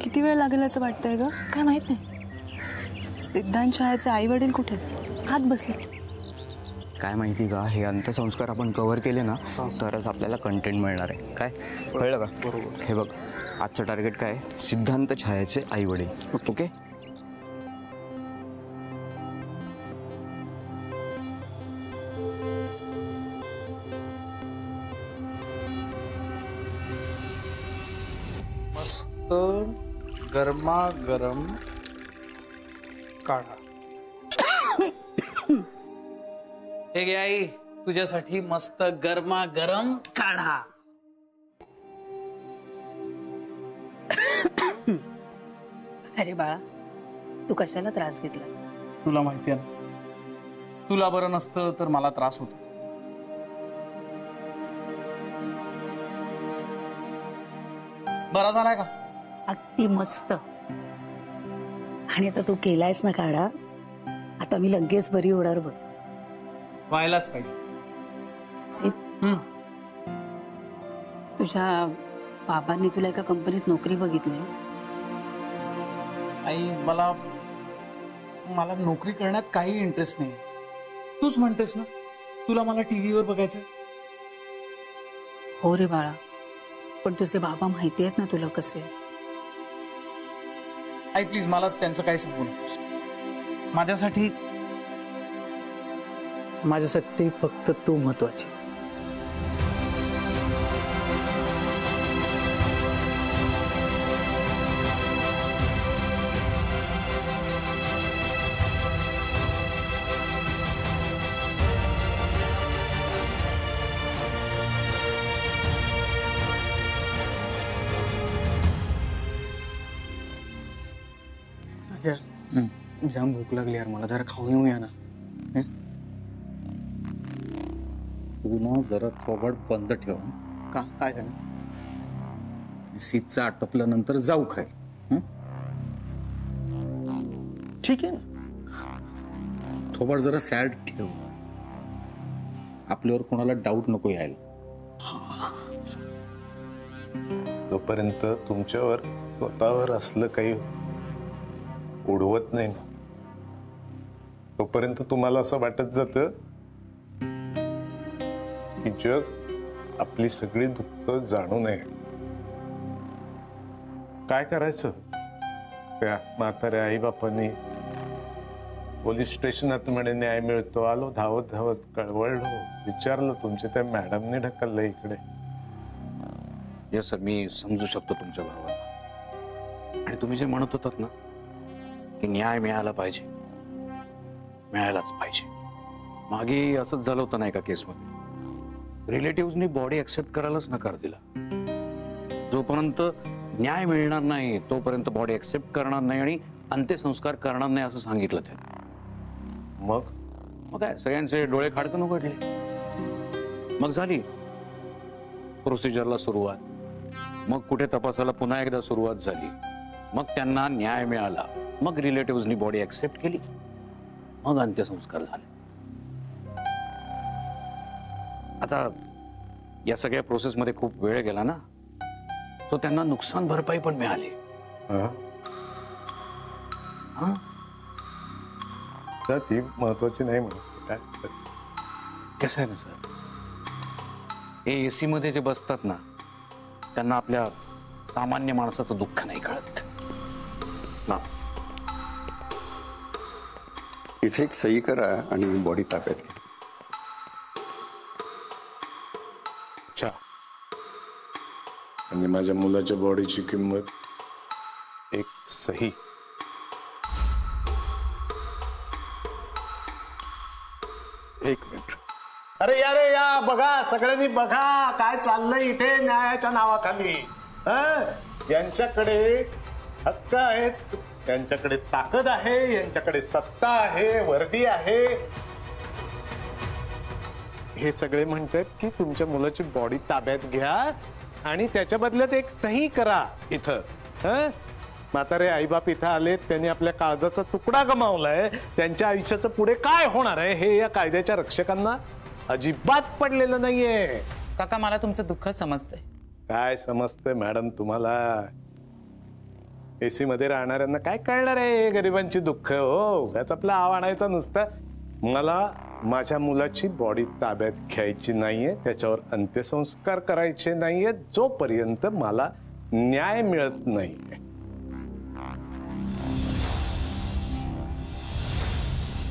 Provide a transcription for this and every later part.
किती वेळ लागेल असं वाटतंय ग? काय माहित नाही. सिद्धांत छायाचे आई वडील कुठे हात बसले? काय माहिती का, हे अंत्यसंस्कार आपण कव्हर केले ना तरच आपल्याला कंटेंट मिळणार आहे. काय कळलं का? बरोबर. हे बघ, आजचं टार्गेट काय आहे? सिद्धांत छायाचे आई वडील. ओके. मस्त गरमागरम काढा. हे घे आई, तुझ्यासाठी मस्त गरमागरम काढा. अरे बाळा, तू कशाला त्रास घेतला? तुला माहिती आहे ना, तुला बरं नसतं तर मला त्रास होतो. बरा झालाय का? अगदी मस्त. आणि आता तू केलायस ना काढा, आता मी लगेच बरी होणार बघ. व्हायलाच पाहिजे. सीत, तुझ्या बाबांनी तुला एका कंपनीत नोकरी बघितली. आई, मला नोकरी करण्यात काही इंटरेस्ट नाही. तूच म्हणतेस ना, तुला मला टीव्हीवर बघायचं. हो रे बाळा, पण तुझे बाबा माहिती आहेत ना तुला कसे. आई प्लीज, मला त्यांचं काही सांगू नकोस. माझ्यासाठी फक्त तू महत्वाची. जाम भूक लागली यार, मला जरा खाऊन येऊया ना. तू ना जरा थोबड बंद ठेव. का? काय झालं? सीटचं आटोपल्यानंतर जाऊ खाय. ठीक आहे ना. थोबड जरा सॅड ठेव, आपल्यावर कोणाला डाऊट नको यायला. जोपर्यंत तुमच्यावर स्वतःवर असलं काही उडवत नाही ना, तोपर्यंत तुम्हाला असं वाटत जातं की जग आपली सगळी दुःख जाणू नये. काय करायचं? त्या म्हाताऱ्या आई बापांनी पोलीस स्टेशनात म्हणे न्याय मिळतो, आलो धावत धावत, कळवळलो, विचारलं, तुमच्या त्या मॅडमने ढकललं इकडे. सर, मी समजू शकतो तुमच्या भावाला. आणि तुम्ही जे म्हणत होतात ना की न्याय मिळाला पाहिजे, मिळायलाच पाहिजे. मागे असंच झालं होतं ना एका केसमध्ये. रिलेटिव्हनी बॉडी ऍक्सेप्ट करायलाच नकार दिला. जोपर्यंत न्याय मिळणार नाही तोपर्यंत बॉडी ऍक्सेप्ट करणार नाही आणि अंत्यसंस्कार करणार नाही असं सांगितलं त्याने. मग काय, सगळ्यांचे डोळे खाडकन उघडले. मग झाली प्रोसिजरला सुरुवात. मग कुठे तपासाला पुन्हा एकदा सुरुवात झाली. मग त्यांना न्याय मिळाला. मग रिलेटिव्हनी बॉडी ऍक्सेप्ट केली. मग अंत्यसंस्कार झाले. आता या सगळ्या प्रोसेसमध्ये खूप वेळ गेला ना, तो त्यांना नुकसान भरपाई पण मिळाली. ती महत्वाची नाही म्हणत. काय कसं आहे ना सर, हे एसी मध्ये जे बसतात ना, त्यांना आपल्या सामान्य माणसाचं दुःख नाही कळत ना. इथे एक सही करा आणि बॉडी ताब्यात घ्या. अच्छा, म्हणजे माझ्या मुलाच्या बॉडीची किंमत एक सही. एक मिनिट. अरे यार, या बघा, सगळ्यांनी बघा काय चाललंय इथे न्यायाच्या नावाखाली. यांच्याकडे हक्क आहेत, यांच्याकडे ताकद आहे, यांच्याकडे सत्ता आहे, वर्दी आहे. हे सगळे म्हणतात की तुमच्या मुलाची बॉडी ताब्यात घ्या आणि त्याच्या बदल्यात एक सही करा इथं. म्हातारे आईबाप इथं आलेत, त्यांनी आपल्या काळजाचा तुकडा गमावलाय. त्यांच्या आयुष्याचं पुढे काय होणार आहे हे या कायद्याच्या रक्षकांना अजिबात पडलेलं नाहीये. काका, मला तुमचं दुःख समजतंय. काय समजतंय मॅडम तुम्हाला? एसी मध्ये राहणाऱ्यांना काय कळणार आहे गरिबांची दुःख हो, त्याच आपला आव आणायचा नुसता. मला माझ्या मुलाची बॉडी ताब्यात घ्यायची नाहीये, त्याच्यावर अंत्यसंस्कार करायचे नाहीये जोपर्यंत मला न्याय मिळत नाहीये.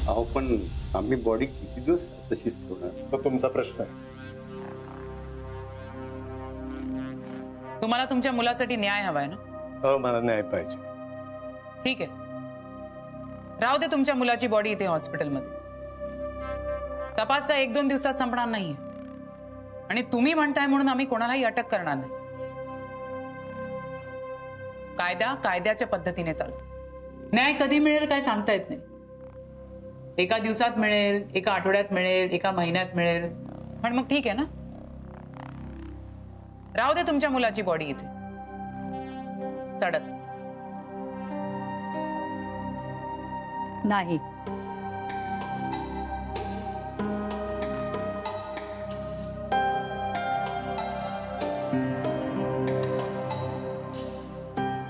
अहो पण आम्ही बॉडी किती दिवस तशीच ठेवणार? तो तुमचा प्रश्न आहे. तुम्हाला तुमच्या मुलासाठी न्याय हवाय ना? हो, मला न्याय पाहिजे. ठीक आहे, राहू दे तुमच्या मुलाची बॉडी इथे हॉस्पिटलमध्ये. तपास का 1-2 दिवसात संपणार नाहीये आणि तुम्ही म्हणताय म्हणून आम्ही कोणालाही अटक करणार नाही. कायदा कायद्याच्या पद्धतीने चालतो. न्याय कधी मिळेल काय सांगता येत नाही. एका दिवसात मिळेल, एका आठवड्यात मिळेल, एका महिन्यात मिळेल, पण मग ठीक आहे ना. राहू दे तुमच्या मुलाची बॉडी इथे चढत. नाही,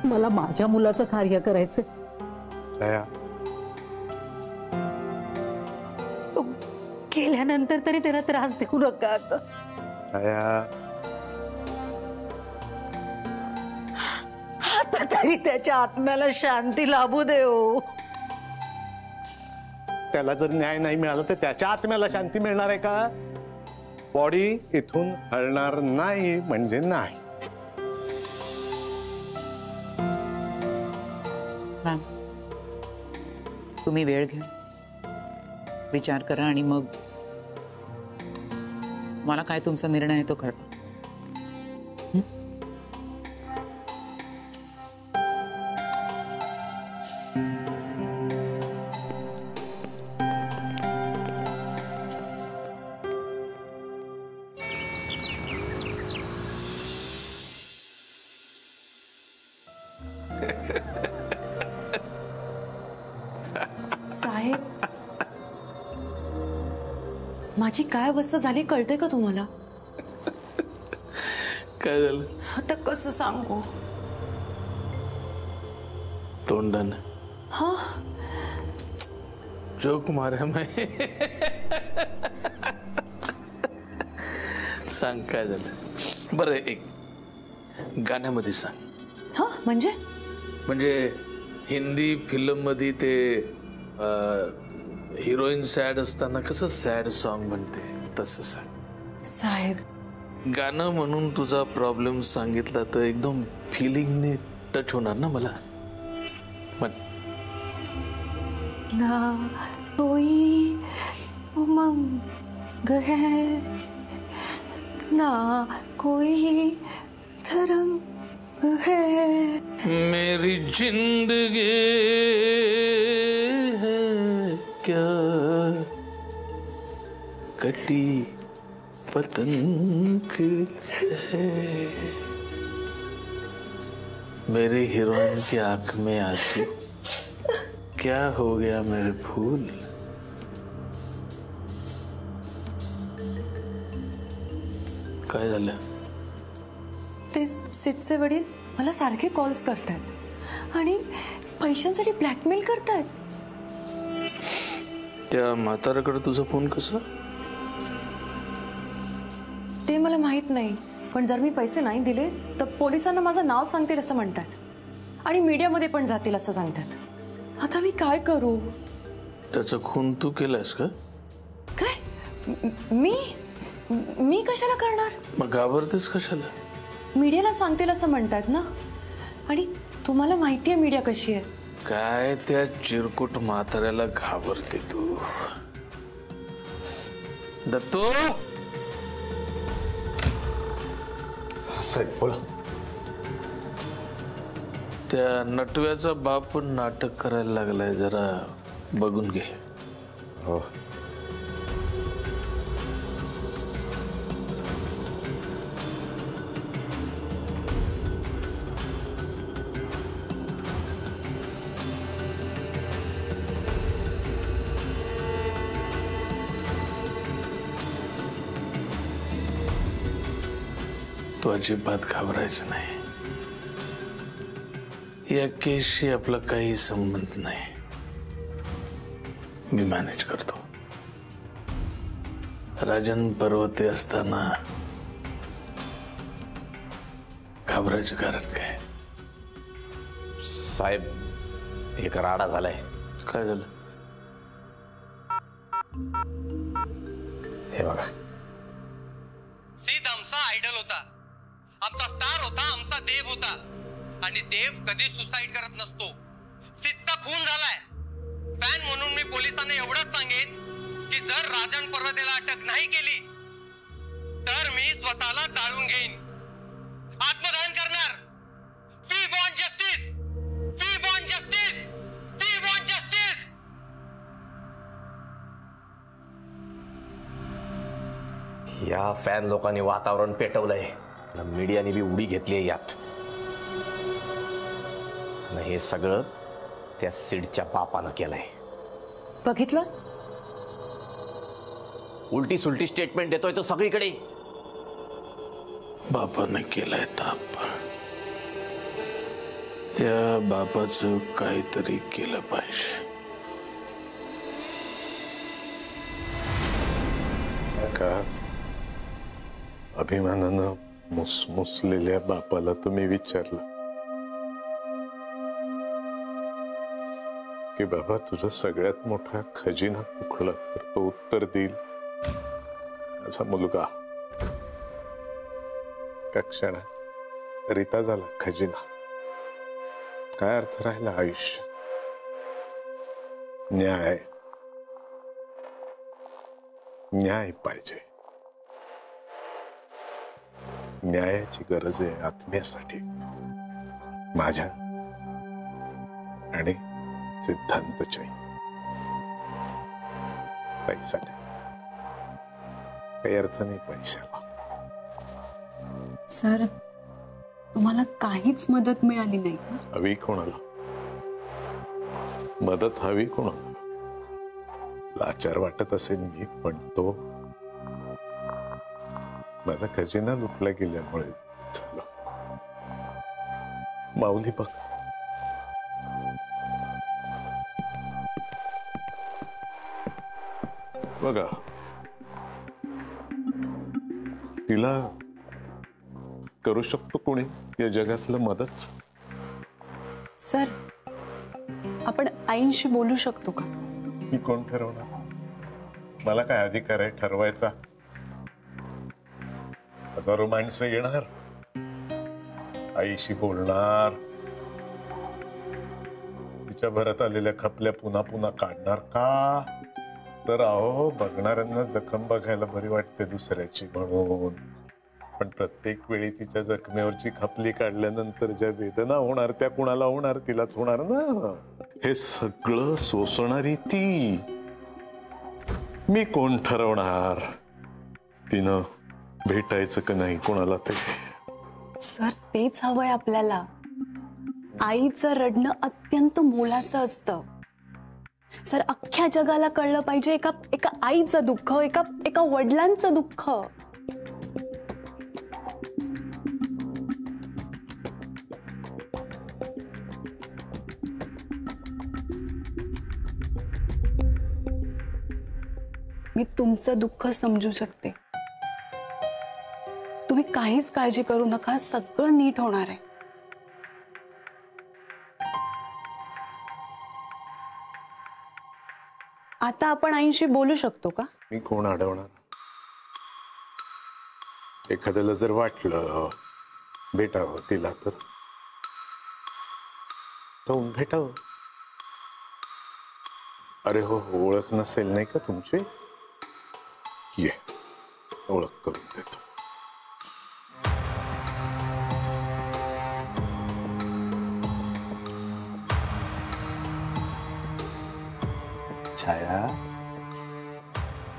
मला माझ्या मुलाचं कार्य करायचं. छाया, केल्यानंतर तरी त्याला त्रास देऊ नका. छाया, आता तरी त्याच्या आत्म्याला शांती लाभू दे हो. त्याला जर न्याय नाही मिळाला तर त्याच्या आत्म्याला शांती मिळणार आहे का? बॉडी इथून हलणार नाही म्हणजे नाही. मॅम, तुम्ही वेळ घ्या, विचार करा आणि मग मला काय तुमचा निर्णय आहे तो कळवा. साहेब, माझी काय अवस्था झाली कळते का तुम्हाला? काय झालं? आता कसं सांगू? तोंडानं हा, जोक मारा मैं. सांग काय झालं? बरं, एक गाण्यामध्ये सांग. हा म्हणजे हिंदी फिल्म मध्ये ते हिरोईन सॅड असताना कसं सॅड सॉन्ग म्हणते तसं सांग. साहेब, गाणं म्हणून तुझा प्रॉब्लेम सांगितला तर एकदम फिलिंगने टच होणार ना मला. म्हण. ना कोई उमंग है, ना कोई तरंग है, मेरी जिंदगी है क्या कटी पतंग है. मेरे हीरोइन की आंख में आंसू, क्या हो गया मेरे फूल. काय झालं? ते सिद्धचे वडील मला सारखे कॉल्स करतात आणि पैशांसाठी ब्लॅकमेल करतात. त्या म्हाताऱ्याकडे तुझा फोन कसा? ते मला माहित नाही, पण जर मी पैसे नाही दिले तर पोलिसांना माझं नाव सांगतील असं म्हणतात आणि मीडियामध्ये पण जातील असं सांगतात. आता मी काय करू? त्याचा खून तू केलास का? काय? मी कशाला करणार? मग घाबरतेस कशाला? मीडियाला सांगतील असं म्हणतात ना, आणि तुम्हाला माहिती आहे मीडिया कशी आहे. काय त्या चिरकुट म्हाताऱ्याला घाबरते तू? दत्तू, साहेब बोला. त्या नटव्याचा बाप पण नाटक करायला लागलाय, जरा बघून घे. हो. तू अजिबात घाबरायचं नाही. या केसशी आपला काही संबंध नाही. मी मॅनेज करतो. राजन पर्वते असताना घाबरायचं कारण काय? साहेब, एक राडा झालाय. काय झालं? हे बघा. सिद्ध आमचा आयडल होता, आमचा स्टार होता, आमचा देव होता. आणि देव कधी सुसाईड करत नसतो. सिद्धचा खून झालाय. फॅन म्हणून मी पोलिसांना एवढंच सांगेन की जर राजन पर्वतेला अटक नाही केली तर मी स्वतःला जाळून घेईन, आत्मदहन करणार. We want justice, we want justice, we want justice. या फॅन लोकांनी वातावरण पेटवलंय. मीडियाने बी उडी घेतली यात. आणि हे सगळं त्या सिडच्या बापानं केलंय. बघितलं? उलटी सुलटी स्टेटमेंट देतोय तो सगळीकडे. बापाने केलाय ताप. या बापाचं काहीतरी केलं पाहिजे. का अभिमानानं मुसमुसलेल्या बापाला तुम्ही विचारलं की बाबा तुझा सगळ्यात मोठा खजिना कुठला, तर तो उत्तर देईल माझा मुलगा. का क्षणात रिता झाला खजिना. काय अर्थ राहिला आयुष्य? न्याय, न्याय पाहिजे. न्यायाची गरज आहे आत्म्यासाठी, माझ्या आणि सिद्धांतच्या. पैसा नाही, काही अर्थ नाही पैशाला. सर, तुम्हाला काहीच मदत मिळाली नाही का? हवी कोणाला मदत? हवी कोणाला? लाचार वाटत असेल मी, पण तो माझा खजिना लुटला गेल्यामुळे झालं. माऊली बघ, बघा, तिला करू शकतो कोणी या जगातलं मदत? सर, आपण आईंशी बोलू शकतो का? मी कोण ठरवणार? मला काय अधिकार आहे ठरवायचा? हजारो माणसं येणार, आईशी बोलणार, तिच्या भरात आलेल्या खपल्या पुन्हा पुन्हा काढणार का? तर अहो, बघणाऱ्यांना जखम बघायला बरी वाटते दुसऱ्याची म्हणून, पण प्रत्येक वेळी तिच्या जखमेवरची खपली काढल्यानंतर ज्या वेदना होणार त्या कुणाला होणार? तिलाच होणार ना. हे सगळं सोसणारी ती. मी कोण ठरवणार तिनं भेटायचं का नाही कोणाला ते? सर, तेच हवंय आपल्याला. आईचं रडणं अत्यंत मोलाचं असतं. सर, अख्ख्या जगाला कळलं पाहिजे एका आईचं दुःख, एका वडिलांचं दुःख. मी तुमचं दुःख समजू शकते. तुम्ही काहीच काळजी करू नका, सगळं नीट होणार आहे. आता आपण आईंशी बोलू शकतो का? मी कोण अडवणार? एखाद्याला जर वाटलं भेटावं तिला तर जाऊन भेटावं. अरे हो, ओळख नसेल नाही का तुमची? ये, ओळख करून देतो. छाया,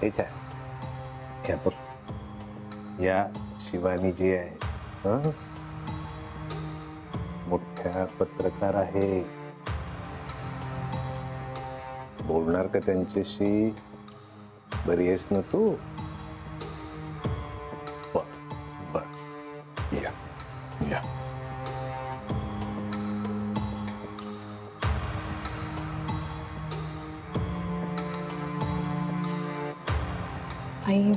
हे छाया, या बघ, या शिवानी जी आहे मोठ्या पत्रकार आहे. बोलणार का त्यांच्याशी? बरी आहेस ना तू? बर, या या. आई,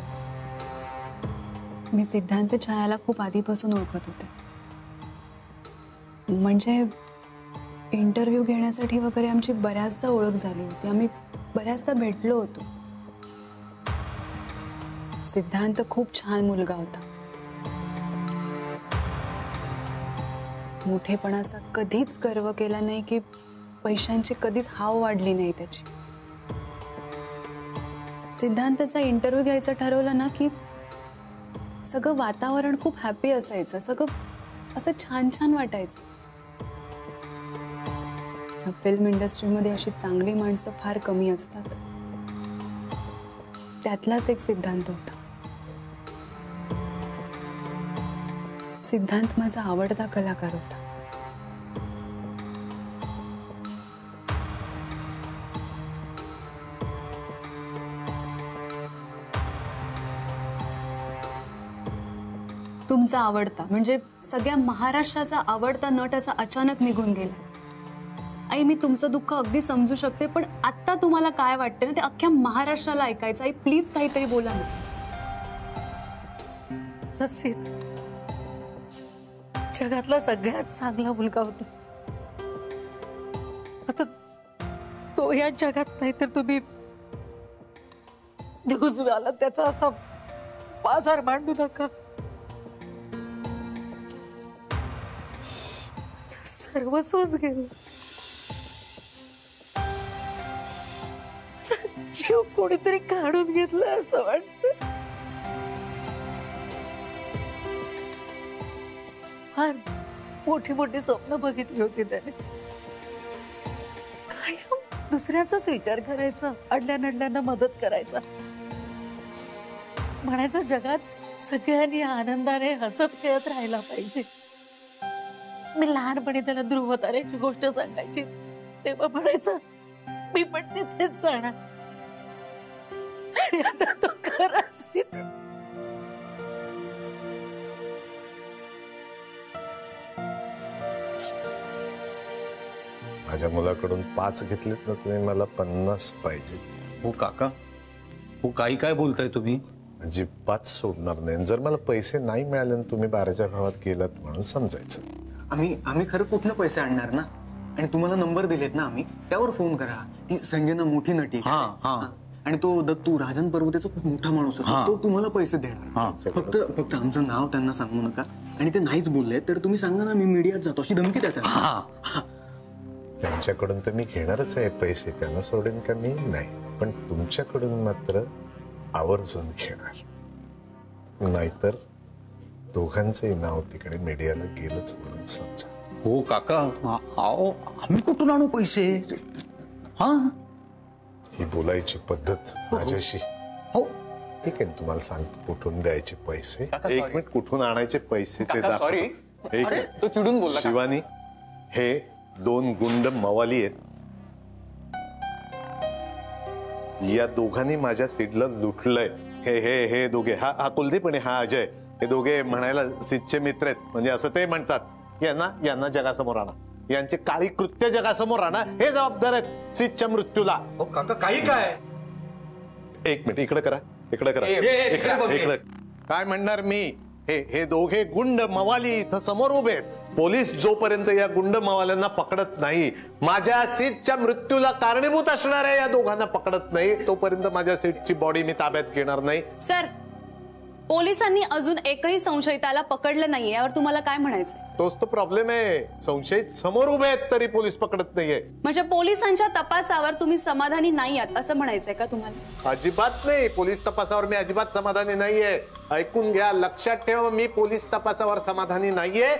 मी सिद्धांत छायाला खूप आधीपासून ओळखत होते. म्हणजे इंटरव्ह्यू घेण्यासाठी वगैरे आमची बऱ्याचदा ओळख झाली होती. आम्ही बऱ्याचदा भेटलो होतो. सिद्धांत खूप छान मुलगा होता. मोठेपणाचा कधीच गर्व केला नाही की पैशांची कधीच हाव वाढली नाही त्याची. सिद्धांताचा इंटरव्ह्यू घ्यायचं ठरवलं ना की सगळं वातावरण खूप हॅपी असायचं. सगळं असं छान छान वाटायचं. फिल्म इंडस्ट्रीमध्ये अशी चांगली माणसं फार कमी असतात. त्यातलाच एक सिद्धांत होता. सिद्धांत माझा आवडता कलाकार होता. तुमचा आवडता म्हणजे सगळ्या महाराष्ट्राचा आवडता नट असा अचानक निघून गेला. आई, मी तुमचं दुःख अगदी समजू शकते, पण आता तुम्हाला काय वाटतं ना ते अख्ख्या महाराष्ट्राला ऐकायचं. आई प्लीज काहीतरी बोला ना. सिद्ध जगातला सगळ्यात चांगला मुलगा होता. आता तो या जगात नाही तर तुम्ही दिवस आला त्याचा असा बाजार मांडू नका. सर्वस्वच गेलं. जीव कोणीतरी काढून घेतलं असं वाटतं. फार मोठी मोठी स्वप्न बघितली होती त्याने. कायम दुसऱ्याचाच विचार करायचा, अडल्या नडल्यांना मदत करायचा. म्हणायचं जगात सगळ्यांनी आनंदाने हसत खेळत राहायला पाहिजे. मी लहानपणी त्याला ध्रुव ताऱ्याची गोष्ट सांगायची तेव्हा म्हणायचं मी पण तिथेच जाणार. आणि आता तो खरंच तिथे. माझ्या मुलाकडून 5 घेतलेत ना तुम्ही, मला 50 पाहिजे. हो काका, हो काही काय बोलताय तुम्ही? अजिबात सोडणार नाही. जर मला पैसे नाही मिळाले ना तुम्ही 12च्या भावात गेलात म्हणून समजायचं. आम्ही खरं कुठनं पैसे आणणार ना. आणि तुम्हाला नंबर दिलेत ना आम्ही, त्यावर फोन करा. ती संजना मोठी नटी आणि तो दत्तू राजन पर्वतेचा खूप मोठा माणूस होता. तो तुम्हाला पैसे देणार. फक्त आमचं नाव त्यांना सांगू नका. आणि ते नाहीच बोलले तर तुम्ही सांगा ना मी मीडियात जातो अशी धमकी देतात. त्यांच्याकडून तर मी घेणारच आहे पैसे, त्यांना सोडेन का मी नाही. पण तुमच्याकडून मात्र आवर्जून घेणार. नाहीतर दोघांचंही नाव तिकडे मीडियाला गेलंच म्हणून समजा. हो काका, आम्ही कुठून आणू पैसे? ही बोलायची पद्धत माझ्याशी. हो ठीक आहे, तुम्हाला सांगतो कुठून द्यायचे पैसे. 1 मिनिट, कुठून आणायचे पैसे ते दाखव. सॉरी, तो चिडून बोलला. शिवानी, हे 2 गुंड मवाली आहेत. या दोघांनी माझ्या सीडला लुटलंय. हे दोघे, हा कुलदीप आणि हा अजय, हे दोघे म्हणायला सीटचे मित्र आहेत. म्हणजे असं ते म्हणतात. यांना जगासमोर आणा. यांचे काळी कृत्य जगासमोर आणा. हे जबाबदार आहेत सीटच्या मृत्यूला. हो काका, काही काय? 1 मिनिट, इकडे करा. इकडे काय म्हणणार मी? हे दोघे गुंड मवाली इथं समोर उभे आहेत. पोलीस जोपर्यंत या गुंड मवाल्यांना पकडत नाही, माझ्या सीटच्या मृत्यूला कारणीभूत असणाऱ्या या दोघांना पकडत नाही, तोपर्यंत माझ्या सीटची बॉडी मी ताब्यात घेणार नाही. सर, पोलिसांनी अजून एकही संशयिताला पकडलं नाही, यावर तुम्हाला काय म्हणायचं? तोच तो प्रॉब्लेम आहे. संशयित समोर उभे आहेत तरी पोलीस पकडत नाहीये. म्हणजे पोलिसांच्या तपासावर तुम्ही समाधानी नाही आहात असं म्हणायचंय का तुम्हाला? अजिबात नाही. पोलीस तपासावर मी अजिबात समाधानी नाहीये. ऐकून घ्या, लक्षात ठेवा, मी पोलीस तपासावर समाधानी नाहीये.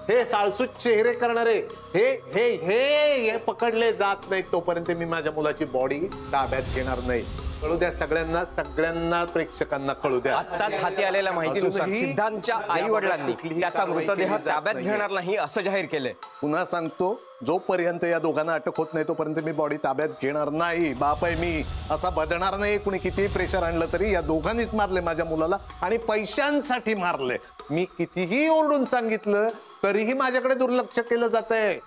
हे साळसूत चेहरे करणारे हे पकडले जात नाहीत तोपर्यंत मी माझ्या मुलाची बॉडी ताब्यात घेणार नाही. कळू द्या सगळ्यांना प्रेक्षकांना कळू द्या. आत्ताच हाती आलेल्या माहितीनुसार सिद्धांतच्या आई वडिलांनी त्याचा मृतदेह ताब्यात घेणार नाही असं जाहीर केलंय. पुन्हा सांगतो, जोपर्यंत या दोघांना अटक होत नाही तोपर्यंत मी बॉडी ताब्यात घेणार नाही. बाप आहे मी, असा बदणार नाही. कुणी कितीही प्रेशर आणलं तरी या दोघांनीच मारले माझ्या मुलाला आणि पैशांसाठी मारले. मी कितीही ओरडून सांगितलं तरीही माझ्याकडे दुर्लक्ष केलं जातंय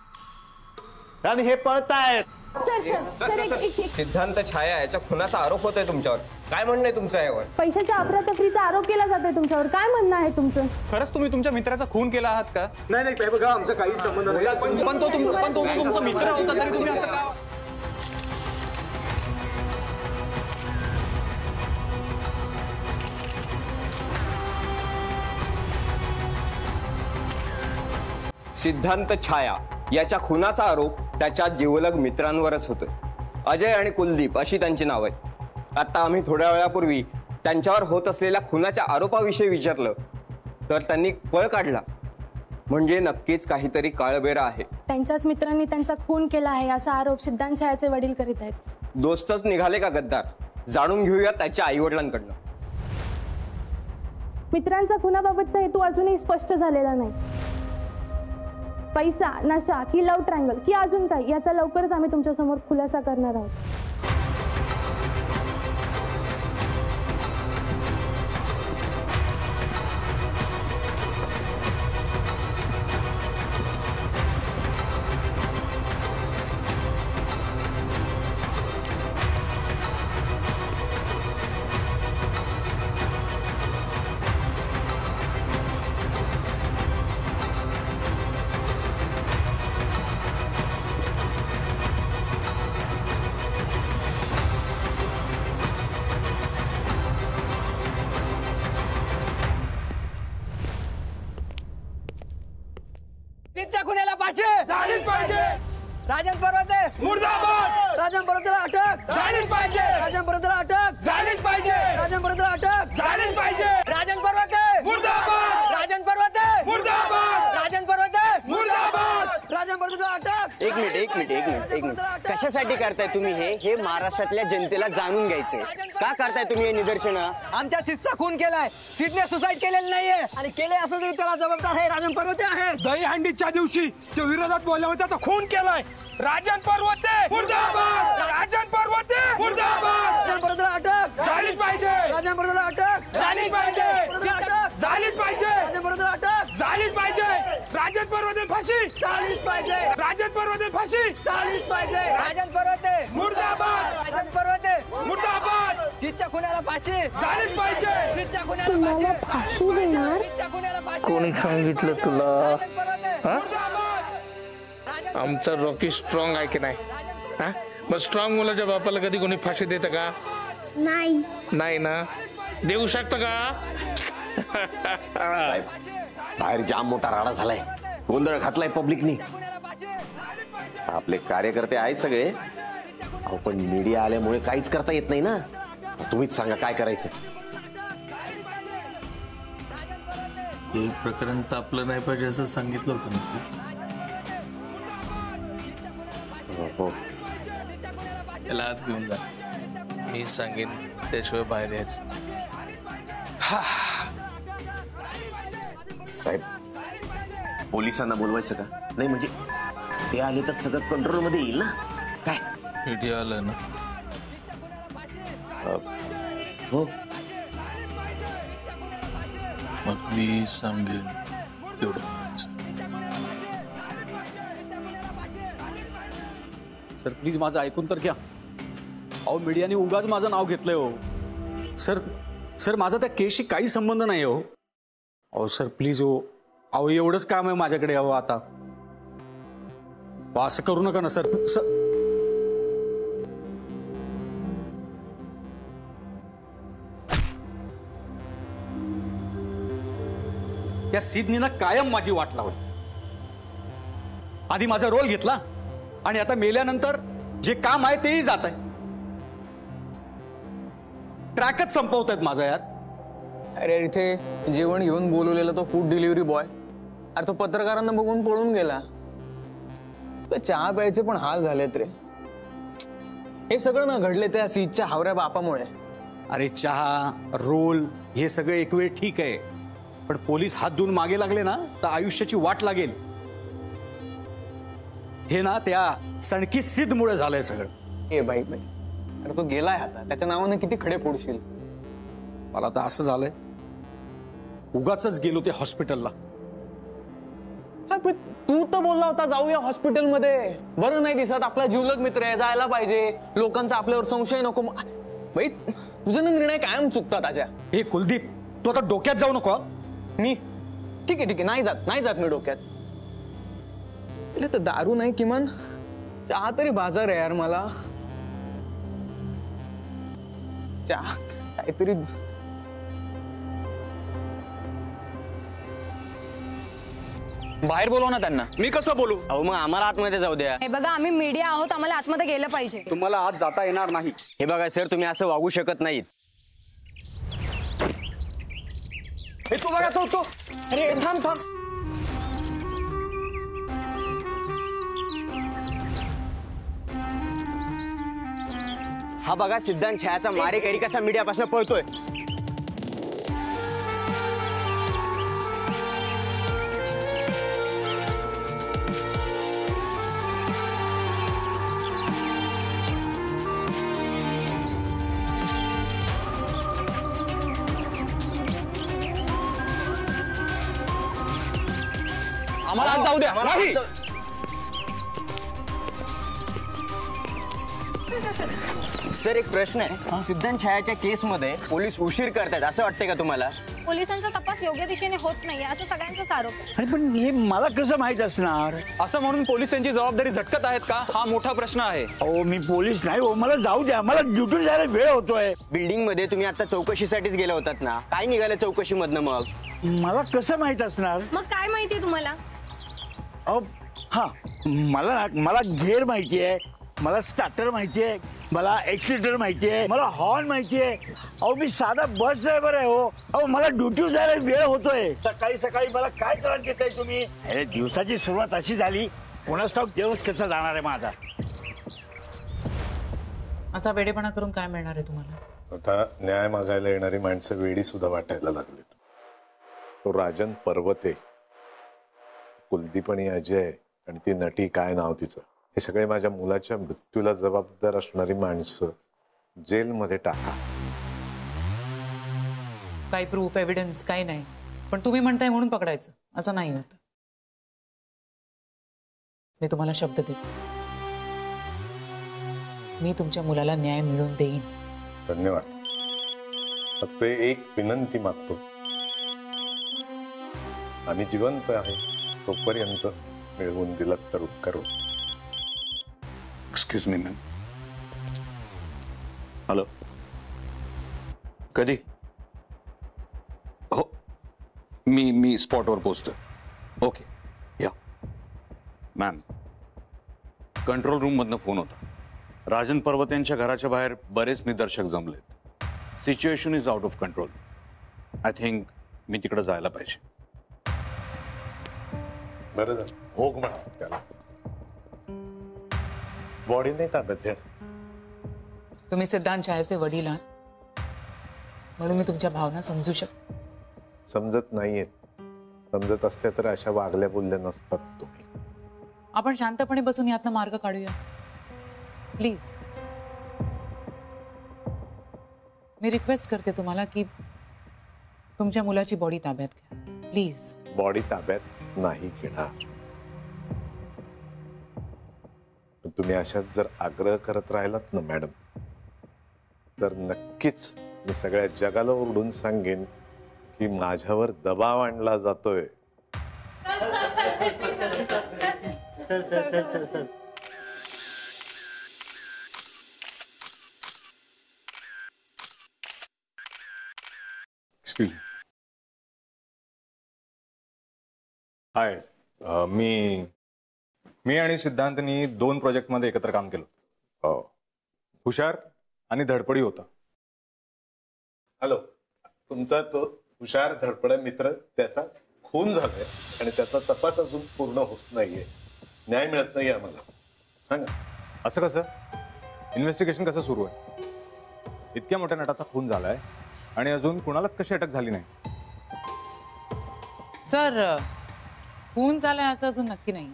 आणि हे पळतायत. सिद्धांत छाया याच्या खुनाचा आरोप होतोय तुमच्यावर, काय म्हणणं आहे तुमचं यावर? पैशाच्या अफरातफरीचा आरोप केला जातोय तुमच्यावर, काय म्हणणं आहे तुमचं? खरंच तुम्ही तुमच्या मित्राचा खून केला आहात का? नाही नाही बघा, आमचा काही संबंध नाही. पण तो तुमचा मित्र होता, तरी तुम्ही असं का? सिद्धांत छाया याच्या खुनाचा आरोप त्याच्या जिवलग मित्रांवरच होतोय. अजय आणि कुलदीप अशी त्यांची नाव आहेत. आता आम्ही थोड्या वेळापूर्वी त्यांच्यावर होत असलेल्या खुनाच्या आरोपाविषयी विचारलं तर त्यांनी पळ काढला. म्हणजे नक्कीच काहीतरी काळबेरा आहे. त्यांच्याच मित्रांनी त्यांचा खून केला आहे असा आरोप सिद्धांत छायाचे वडील करीत आहेत. दोस्तच निघाले का गद्दार? जाणून घेऊया त्याच्या आई वडिलांकडनं. मित्रांचा खुनाबाबतचा हेतू अजूनही स्पष्ट झालेला नाही. पैसा, नशा की लव्ह ट्रायंगल की अजून काय, याचा लवकरच आम्ही तुमच्या समोर खुलासा करणार आहोत. खुन्याला फाशी झालीच पाहिजे. राजन पर्वते मुर्दाबाद. राजन पर्वतेला अटक झालीच पाहिजे. राजन पर्वतेला अटक झालीच पाहिजे. राजन पर्वतेला अटक झालीच पाहिजे. राजन पर्वते मुर्दाबाद. राजन पर्वते मुर्दाबाद. राजन पर्वते मुर्दाबाद. राजन पर्वतेला अटक. एक मिनिट. कशासाठी करताय तुम्ही हे महाराष्ट्रातल्या जनतेला जाणून घ्यायचंय. का करताय तुम्ही हे निदर्शनं? आमच्या सिद्धचा खून केलाय. सिद्धने सुसाईड केलेलं नाहीये आणि केले असं तरी त्याला जबाबदार आहे राजन पर्वते आहे. दहीहंडीच्या दिवशी तो विरोधात बोलल्यावर त्याचा खून केलाय. राजन पर्वते मुर्दाबाद. राजन पर्वते मुर्दाबाद. राजन पर्वतेला अटक झालीच पाहिजे. राजन पर्वतेला अटक झालीच पाहिजे. झालीच पाहिजे. राजन पर्वतेला अटक झालीच पाहिजे. राजन पर्वते फाशी झालीच पाहिजे. राजन पर्वते फाशी झालीच पाहिजे. राजन पर्वते मुर्दाबाद. राजन पर्वते मुर्दाबाद. तिच्या खुन्याला फाशी झालीच पाहिजे. तिच्या खुन्याला तुम्हाला फाशी देणार? तिच्या खुन्याला फाशी. कोणी सांगितलं तुला? राजन पर्वते आमचा रॉकी स्ट्रॉंग आहे की नाही? हा, मग स्ट्रॉंग मुलाच्या बापाला कधी कोणी फाशी देतं का? नाही ना. देऊ शकतं का? बाहेर जाम मोठा राडा झालाय, गोंधळ घातलाय पब्लिकनी. आपले कार्यकर्ते आहेत सगळे, अहो पण मीडिया आल्यामुळे काहीच करता येत नाही ना. तुम्हीच सांगा काय करायचं. हे प्रकरण तापलं नाही पाहिजे असं सांगितलं होतं ना. हो, त्याला आत घेऊन जा. मी सांगेन त्याशिवाय बाहेर यायचं. साहेब, पोलिसांना बोलवायचं का? नाही म्हणजे ते आले तर सगळं कंट्रोल मध्ये येईल ना. काय मीडिया आलं ना? हो, मग मी सांगेन तेवढं करायचं. सर प्लीज माझं ऐकून तर घ्या. अहो मीडियाने उगाच माझं नाव घेतलंय हो. सर माझा त्या केसशी काही संबंध नाही हो. अहो सर प्लीज हो. अहो एवढंच काम आहे माझ्याकडे. अहो आता असं करू नका ना सर. त्या सिद्धनीनं कायम माझी वाट लावली. आधी माझा रोल घेतला आणि आता मेल्यानंतर जे काम आहे तेही जात आहे. ट्रॅकच संपवतायत माझा यार. अरे इथे जेवण घेऊन बोलवलेला तो फूड डिलिव्हरी बॉय, अरे तो पत्रकारांना बघून पळून गेला. चहा प्यायचे पण हाल झालेत रे. हे सगळं ना घडले त्या सीटच्या हावऱ्या बापामुळे. अरे चहा रोल हे सगळं एक वेळ ठीक आहे, पण पोलीस हात धुवून मागे लागले ना तर आयुष्याची वाट लागेल. हे ना त्या सणकी सिद्धमुळे झालंय सगळं. ए बाई बाई, अरे तो गेलाय आता, त्याच्या नावाने किती खडे फोडशील. मला तर असं झालंय उगाचच गेलो ते हॉस्पिटलला. पण तू तर बोलला होता जाऊया हॉस्पिटलमध्ये. बरं नाही दिसत, आपला जीवलग मित्र आहे, जायला पाहिजे, लोकांचा आपल्यावर संशय नको. भाई तुझे निर्णय कायम चुकतात आजा. हे कुलदीप, तू आता डोक्यात जाऊ नको. मी ठीक आहे नाही जात मी डोक्यात. तर दारू नाही, किमान चहा तरी बाजार आहे यार. मला चहा काहीतरी. बाहेर बोलव ना त्यांना. मी कसं बोलू? अहो मग आम्हाला आतमध्ये जाऊ द्या. हे बघा, आम्ही मीडिया आहोत, आम्हाला आतमध्ये गेलं पाहिजे. तुम्हाला आत जाता येणार नाही. हे बघा सर, तुम्ही असं वागू शकत नाहीत. हे तू बघा, तो अरे थांब. हा बघा, सिद्धांत छायाचा मारेकरी कसा मीडियापासून पळतोय. आम्हाला आज जाऊ द्या. नाही सर, एक प्रश्न आहे. सिद्धांत छायाच्या केसमध्ये पोलीस उशीर करतात असं वाटतंय का तुम्हाला? पोलिसांचा तपास योग्य दिशेने होत नाही असं सगळ्यांचाच आरोप आहे. अरे पण हे मला कसं माहित असणार? असं म्हणून पोलिसांची जबाबदारी झटकत आहेत का, हा मोठा प्रश्न आहे. हो, मी पोलीस नाही हो, मला जाऊ द्या. मला ड्युटी जायला वेळ होतोय. बिल्डिंग मध्ये तुम्ही आता चौकशीसाठीच गेले होतात ना, काय निघालं चौकशीमधनं? मग मला कसं माहित असणार? मग काय माहितीये तुम्हाला? हा, मला घेर माहिती आहे, मला स्टार्टर माहिती आहे, मला एक्सिलेटर माहिती आहे, मला हॉर्न माहिती आहे. अहो मी साधा बस ड्रायव्हर आहे हो. अहो मला ड्युटी जायला वेळ होतोय. सकाळी मला काय त्रास घेताय तुम्ही? अरे दिवसाची सुरुवात अशी झाली, कोणाच ठाऊक दिवस कसा जाणार आहे माझा. असा वेडेपणा करून काय मिळणार आहे तुम्हाला? आता न्याय मागायला येणारी माणसं वेडी सुद्धा वाटायला लागली. तो राजन पर्वते, कुलदीप आणि अजय आणि ती नटी, काय नाव तिचं, हे सगळे माझ्या मुलाच्या मृत्यूला जबाबदार असणारी माणसं जेलमध्ये टाका. काही प्रूफ एव्हिडन्स काही नाही, पण तुम्ही म्हणताय म्हणून पकडायचं असं नाही होत. मी तुम्हाला शब्द देते, मी तुमच्या मुलाला न्याय मिळवून देईन. धन्यवाद. फक्त एक विनंती मागतो, आम्ही जिवंत आहे तोपर्यंत मिळवून दिलं तर उपकार. Excuse me ma'am. हॅलो, कधी? हो, मी स्पॉटवर पोहोचतोय. ओके या. मॅम, कंट्रोल रूम मधनं फोन होता. राजन पर्वत यांच्या घराच्या बाहेर बरेच निदर्शक जमलेत. Situation is out of control. I think मी तिकडे जायला पाहिजे. बरं झालं, भोग म्हणा त्याला. बॉडी नाही ताब्यात घेणार. तुम्ही सिद्धांत छायाचे वडील आहात म्हणून मी तुमच्या भावना समजू शकते. समजत नाहीयेत. समजत असते तर अशा वागल्या बोलल्या नसतात तुम्ही. आपण शांतपणे बसून यातनं मार्ग काढूया प्लीज. मी रिक्वेस्ट करते तुम्हाला की तुमच्या मुलाची बॉडी ताब्यात घ्या प्लीज. बॉडी ताब्यात नाही घेणार. तुम्ही अशात जर आग्रह करत राहिलात ना मॅडम, तर नक्कीच मी सगळ्या जगाला ओरडून सांगेन की माझ्यावर दबाव आणला जातोय. एक्सक्यूज हाय, मी आणि सिद्धांतनी 2 प्रोजेक्टमध्ये एकत्र काम केलं. हुशार आणि धडपडी होता. हॅलो, तुमचा तो हुशार धडपडा मित्र, त्याचा खून झालाय आणि त्याचा तपास अजून पूर्ण होत नाहीये. न्याय मिळत नाही आम्हाला. सांगा. असं कसं? इन्व्हेस्टिगेशन कसं सुरू आहे? इतक्या मोठ्या नटाचा खून झालाय आणि अजून कुणालाच कशी अटक झाली नाही? सर, खून झालाय असं अजून नक्की नाही.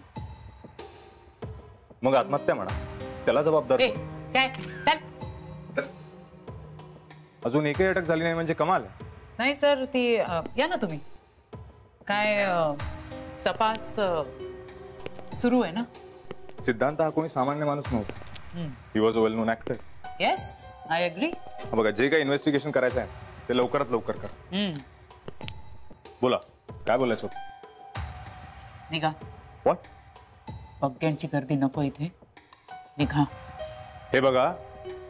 मग आत्महत्या म्हणा, त्याला जबाबदार. काय? अजून एकही अटक झाली नाही म्हणजे कमाल आहे. नाही सर, ती या ना तुम्ही. काय तपास सुरू आहे ना? सिद्धांत हा कोणी सामान्य माणूस नव्हता. He was a well non actor. Yes, I agree. बघा, जे काही इन्व्हेस्टिगेशन करायचं आहे ते लवकरात लवकर करा. बोला, काय बोलायचं होतं? निघा. व्हॉट? पक्क्यांची गर्दी नको इथे, निघा. हे बघा,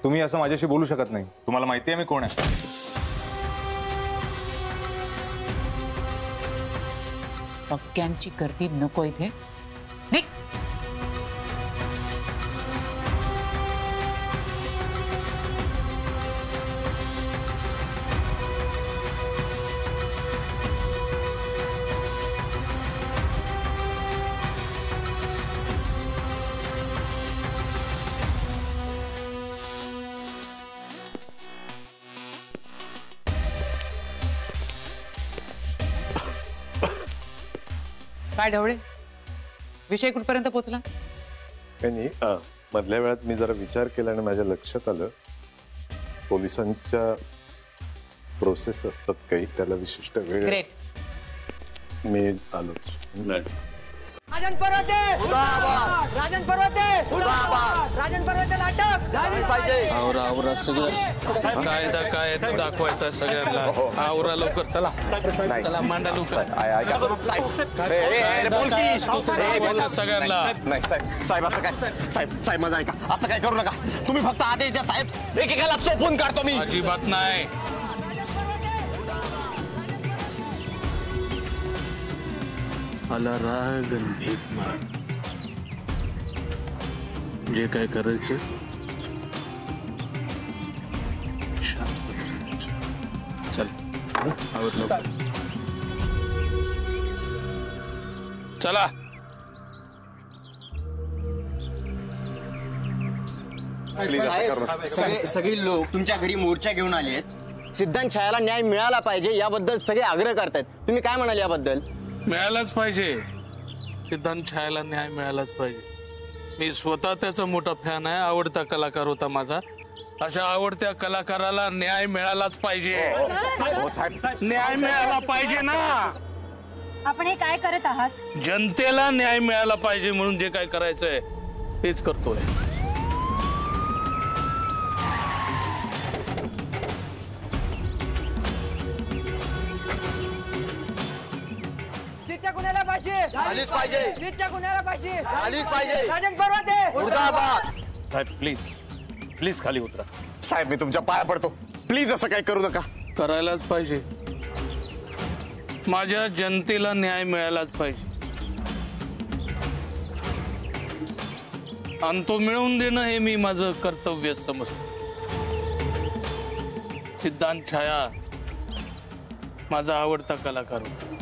तुम्ही असं माझ्याशी बोलू शकत नाही. तुम्हाला माहिती आहे मी कोण आहे. पक्क्यांची गर्दी नको इथे, निघ. काय ढवळे, विषय कुठपर्यंत पोहोचला? नाही, मधल्या वेळात मी जरा विचार केला आणि माझ्या लक्षात आलं, पोलिसांच्या प्रोसेस असतात काही, त्याला विशिष्ट वेळ. ग्रेट. मी आलोच. राजन पर्वते मुर्दाबाद, राजन पर्वते मुर्दाबाद, राजन पर्वतेला अटक झाली पाहिजे. आवरा सगळं कायदा काय दाखवायचा सगळ्यांना. आवरा लवकर, चला चला, मांडा लवकर सगळ्यांना. साहेब असं काय, साहेब माझं ऐका, असं काय करू नका तुम्ही, फक्त आदेश द्या साहेब, एकेकाला चोपून काढतो मी. अजिबात नाही. आला राग आणि भीक मार. जे काय करायचं चल, आवडलं. चला. सगळी लोक तुमच्या घरी मोर्चा घेऊन आले आहेत. सिद्धांत छायाला न्याय मिळाला पाहिजे याबद्दल सगळे आग्रह करतायत. तुम्ही काय म्हणाल याबद्दल? मिळालाच पाहिजे. सिद्धांत छायाला न्याय मिळालाच पाहिजे. मी स्वतः त्याचा मोठा फॅन आहे. आवडता कलाकार होता माझा. अशा आवडत्या कलाकाराला न्याय मिळालाच पाहिजे. न्याय मिळाला पाहिजे ना. आपण हे काय करत आहात? जनतेला न्याय मिळाला पाहिजे म्हणून जे काय करायचंय तेच करतोय. गुन्ह्याला फाशी आलीच पाहिजे. नीटच्या गुन्ह्याला फाशी आलीच पाहिजे. राजन पर्वते मुर्दाबाद. साहेब प्लीज प्लीज खाली उतरा. साहेब मी तुमच्या पाया पडतो, प्लीज असं काय करू नका. करायलाच पाहिजे. माझ्या जनतेला न्याय मिळालाच पाहिजे आणि तो मिळवून देणं हे मी माझं कर्तव्य समजतो. सिद्धांत छाया माझा आवडता कलाकार होता.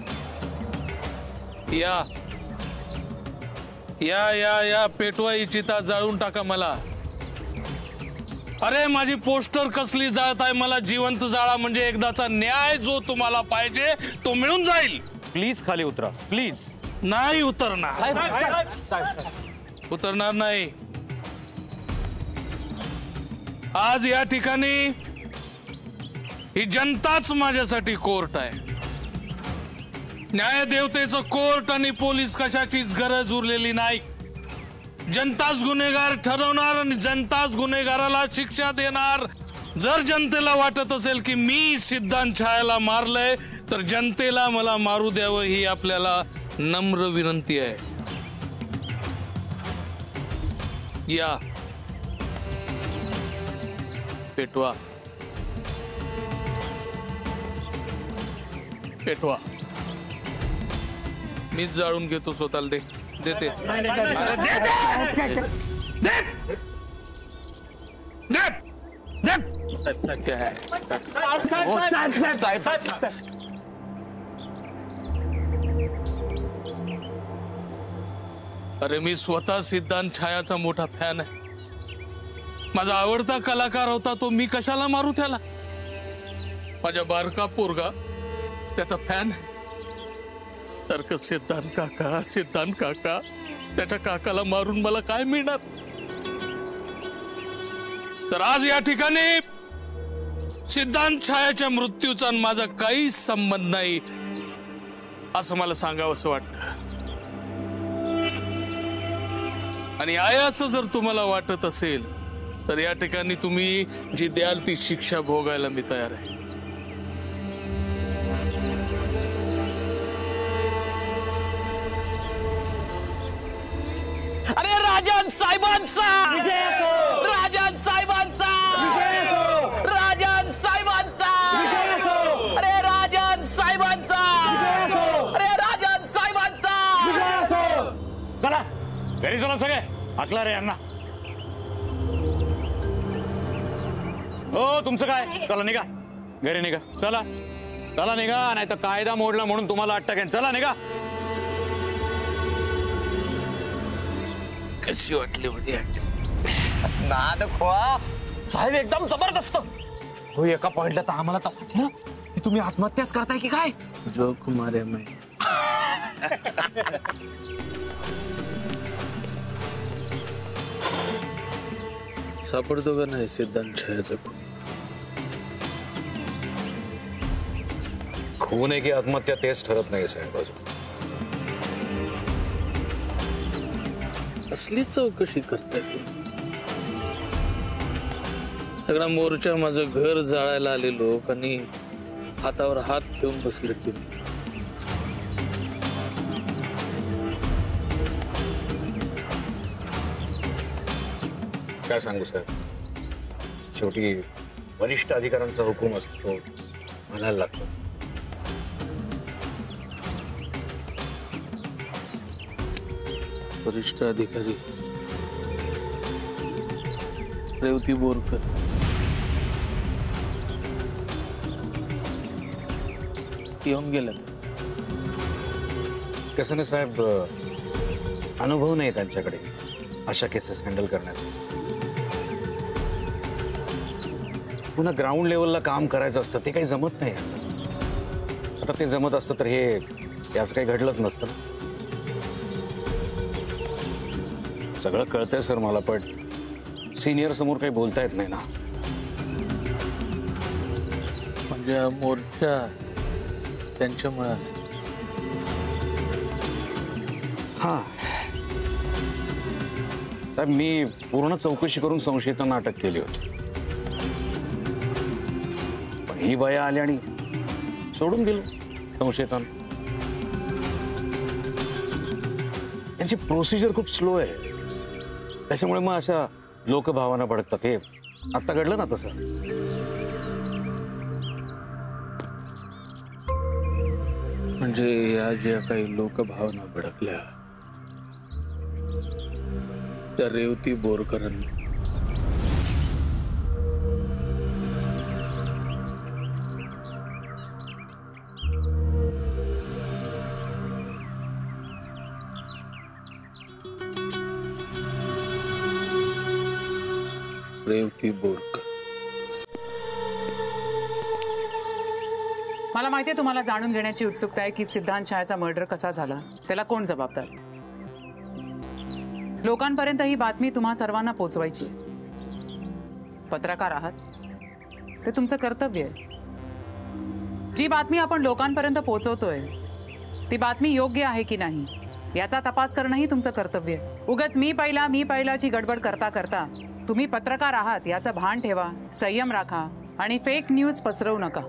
या या या या पेटवा ही चिता, जाळून टाका मला. अरे माझी पोस्टर कसली जाळत आहे, मला जिवंत जाळा. म्हणजे एकदाचा न्याय जो तुम्हाला पाहिजे तो मिळून जाईल. प्लीज खाली उतरा, प्लीज. नाही उतरणार, उतरणार नाही. आज या ठिकाणी ही जनताच माझ्यासाठी कोर्ट आहे. न्यायदेवतेचं कोर्ट आणि पोलीस कशाचीच गरज उरलेली नाही. जनताच गुन्हेगार ठरवणार आणि जनताच गुन्हेगाराला शिक्षा देणार. जर जनतेला वाटत असेल की मी सिद्धांत छायाला मारलंय तर जनतेला मला मारू द्यावं ही आपल्याला नम्र विनंती आहे. या पेटवा, पेटवा. मीच जाळून घेतो स्वतःला. देते अरे मी स्वतः सिद्धांत छायाचा मोठा फॅन आहे. माझा आवडता कलाकार होता तो. मी कशाला मारू त्याला? माझ्या बारका पोरगा त्याचा फॅन आहे. सारखं सिद्धांत काका, सिद्धांत काका. त्याच्या काकाला मारून मला काय मिळणार? तर आज या ठिकाणी सिद्धांत छायाच्या मृत्यूचा माझा काहीच संबंध नाही असं मला सांगावंसं वाटतं. आणि आहे असं जर तुम्हाला वाटत असेल तर या ठिकाणी तुम्ही जी द्याल ती शिक्षा भोगायला मी तयार आहे. अरे राजन साहेबांचा राजन साहेबांचा राजन साहेबांचा अरे राजन साहेबांचा अरे राजन साहेबांचा. चला घरी चला सगळे. आकला रे यांना. हो तुमचं काय? चला निघा घरी निघा. चला चला निघा, नाही तर कायदा मोडला म्हणून तुम्हाला 8 टाकेन. चला निघा. कशी वाटली म्हणजे नाद खोळा साहेब एकदम जबरदस्त. हो एका पॉइंटला तर आम्हाला तर वाटलं की तुम्ही आत्महत्याच करताय की काय. जोक मारे मैं सापडतो का नाही सिद्धांत छायाचा खून आहे की आत्महत्या तेच ठरत नाही साहेब. अजून असली चौकशी करताय तुम्ही. सगळा मोर्चा माझं घर जाळायला आले लोक आणि हातावर हात घेऊन बसले तुम्ही. काय सांगू साहेब, शेवटी वरिष्ठ अधिकाऱ्यांचा हुकूम असतो म्हणायला लागतो. वरिष्ठ अधिकारी रेवती बोरकर येऊन गेलं. कसं नाही साहेब, अनुभव नाही त्यांच्याकडे अशा केसेस हँडल करण्यात. पुन्हा ग्राउंड लेवलला काम करायचं असतं ते काही जमत नाही. आता ते जमत असतं तर हे असं काही घडलंच नसतं. सगळं कळतंय सर मला, पण सिनियर समोर काही बोलता येत नाही ना. म्हणजे मोर्चा त्यांच्यामुळे. हा साहेब, मी पूर्ण चौकशी करून संशयितांना अटक केली होती, पण ही बाया आली आणि सोडून गेलो संशयितांना. त्यांची प्रोसिजर खूप स्लो आहे, त्याच्यामुळे मग अशा लोकभावना भडकतात. हे आता घडलं ना तसं. म्हणजे या ज्या काही लोकभावना भडकल्या त्या रेवती बोरकरांनी. रेवती बोरकर. मला माहितीये तुम्हाला जाणून घेण्याची उत्सुकता आहे की सिद्धांत छायाचा मर्डर कसा झाला, त्याला कोण जबाबदार. लोकांपर्यंत ही बातमी तुम्हा सर्वांना पोहोचवायची. पत्रकार आहात, ते तुमचं कर्तव्य आहे. जी बातमी आपण लोकांपर्यंत पोहोचवतोय ती बातमी योग्य आहे की नाही याचा तपास करणंही तुमचं कर्तव्य आहे. उगाच मी पहिलाची गडबड करता करता तुम्ही पत्रकार आहात याचं भान ठेवा, संयम राखा आणि फेक न्यूज पसरवू नका.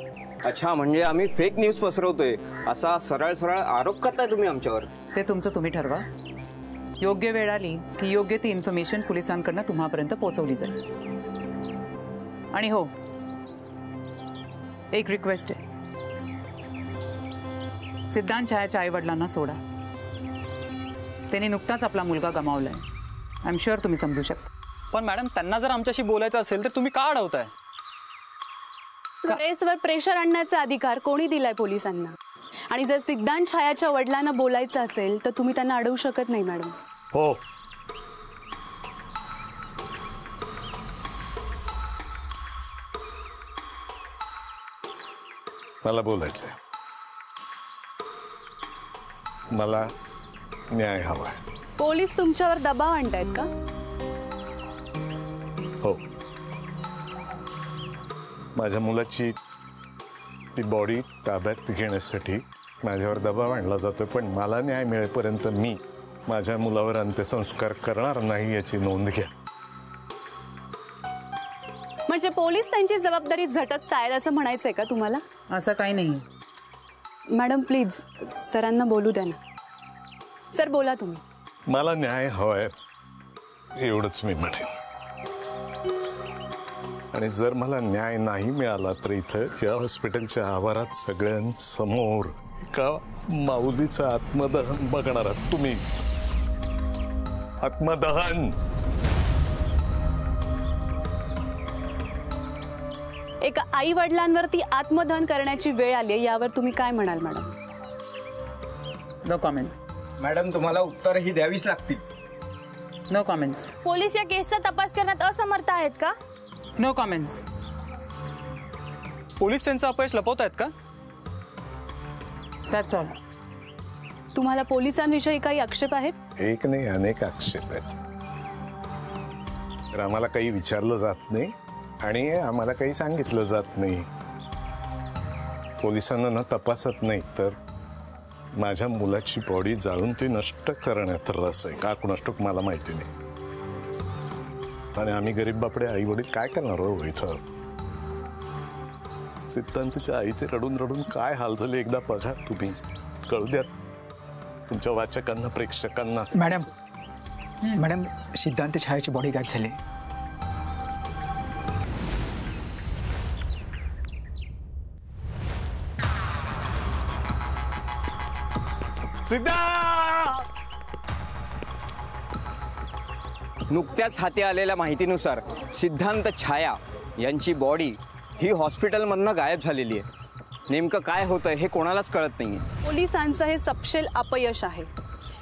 अच्छा, म्हणजे आम्ही फेक न्यूज पसरवतोय असा सरळ सरळ आरोप करताय तुम्ही आमच्यावर. ते तुमचं तुम्ही ठरवा. योग्य वेळ आली की योग्य ती इन्फॉर्मेशन पोलिसांकडनं तुम्हापर्यंत पोहोचवली जाईल. आणि हो, एक रिक्वेस्ट आहे, सिद्धांत छायाच्या आई वडिलांना सोडा. त्यांनी नुकताच आपला मुलगा गमावलाय. आय एम शुअर तुम्ही समजू शकता. पण मॅडम, त्यांना जर आमच्याशी बोलायचं असेल तर तुम्ही का अडवताय? प्रेसवर प्रेशर आणण्याचा अधिकार कोणी दिलाय पोलिसांना? आणि जर सिद्धांत छायाच्या वडिलांना बोलायचं असेल तर तुम्ही त्यांना अडवू शकत नाही मॅडम. हो, मला बोलायचंय. मला न्याय हवाय. पोलीस तुमच्यावर दबाव आणतायत का? हो, माझ्या मुलाची ती बॉडी ताब्यात घेण्यासाठी माझ्यावर दबाव आणला जातोय, पण मला न्याय मिळेपर्यंत मी माझ्या मुलावर अंत्यसंस्कार करणार नाही याची नोंद घ्या. म्हणजे पोलीस त्यांची जबाबदारी झटकतायत असं म्हणायचंय का तुम्हाला? असं काही नाही. मॅडम प्लीज सरांना बोलू द्या ना. सर बोला तुम्ही. मला न्याय हवाय एवढंच मी म्हणेन. आणि जर मला न्याय नाही मिळाला तर इथं या हॉस्पिटलच्या आवारात सगळ्यांसमोर एका माऊलीचं आत्मदहन बघणार आहात तुम्ही. आत्मदहन. एका आई वडिलांवरती आत्मदहन करण्याची वेळ आली यावर तुम्ही काय म्हणाल मॅडम? No comments. मॅडम तुम्हाला उत्तरही द्यावीच लागतील. No comments. पोलीस या केसचा तपास करण्यात असमर्थ आहेत का? No comments. पोलीस त्यांचं अपयश लपवत आहेत का? That's all. तुम्हाला पोलिसांविषयी काही आक्षेप आहेत? एक नाही अनेक आक्षेप आहेत. तर आम्हाला काही विचारलं जात नाही आणि आम्हाला काही सांगितलं जात नाही. पोलिसांना न तपासत नाही तर माझ्या मुलाची बॉडी जाळून ती नष्ट करण्यात रस आहे का कुणास ठाऊक मला माहिती नाही. आणि आम्ही गरीब बापडे आई वडील काय करणार हो इथं? सिद्धांतच्या आईचे रडून रडून काय हाल झाले एकदा बघा तुम्ही. कळू द्या तुमच्या वाचकांना प्रेक्षकांना. मॅडम सिद्धांत छायाची बॉडी गायब झाली. नुकत्याच हाती आलेल्या माहितीनुसार सिद्धांत छाया यांची बॉडी ही हॉस्पिटलमधनं गायब झालेली आहे. नेमकं काय होतंय हे कोणालाच कळत नाहीये. पोलिसांचं हे सपशेल अपयश आहे.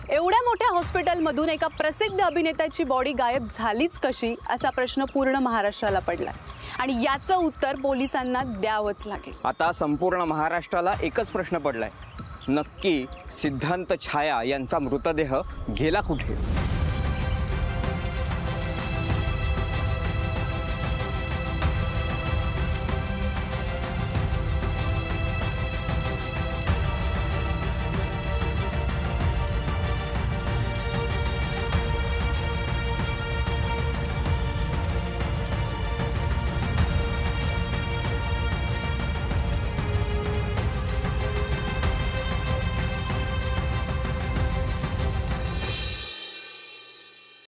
एवढ्या मोठ्या हॉस्पिटलमधून एका प्रसिद्ध अभिनेत्याची बॉडी गायब झालीच कशी असा प्रश्न पूर्ण महाराष्ट्राला पडलाय आणि याचं उत्तर पोलिसांना द्यावंच लागेल. आता संपूर्ण महाराष्ट्राला एकच प्रश्न पडलाय, नक्की सिद्धांत छाया यांचा मृतदेह गेला कुठे?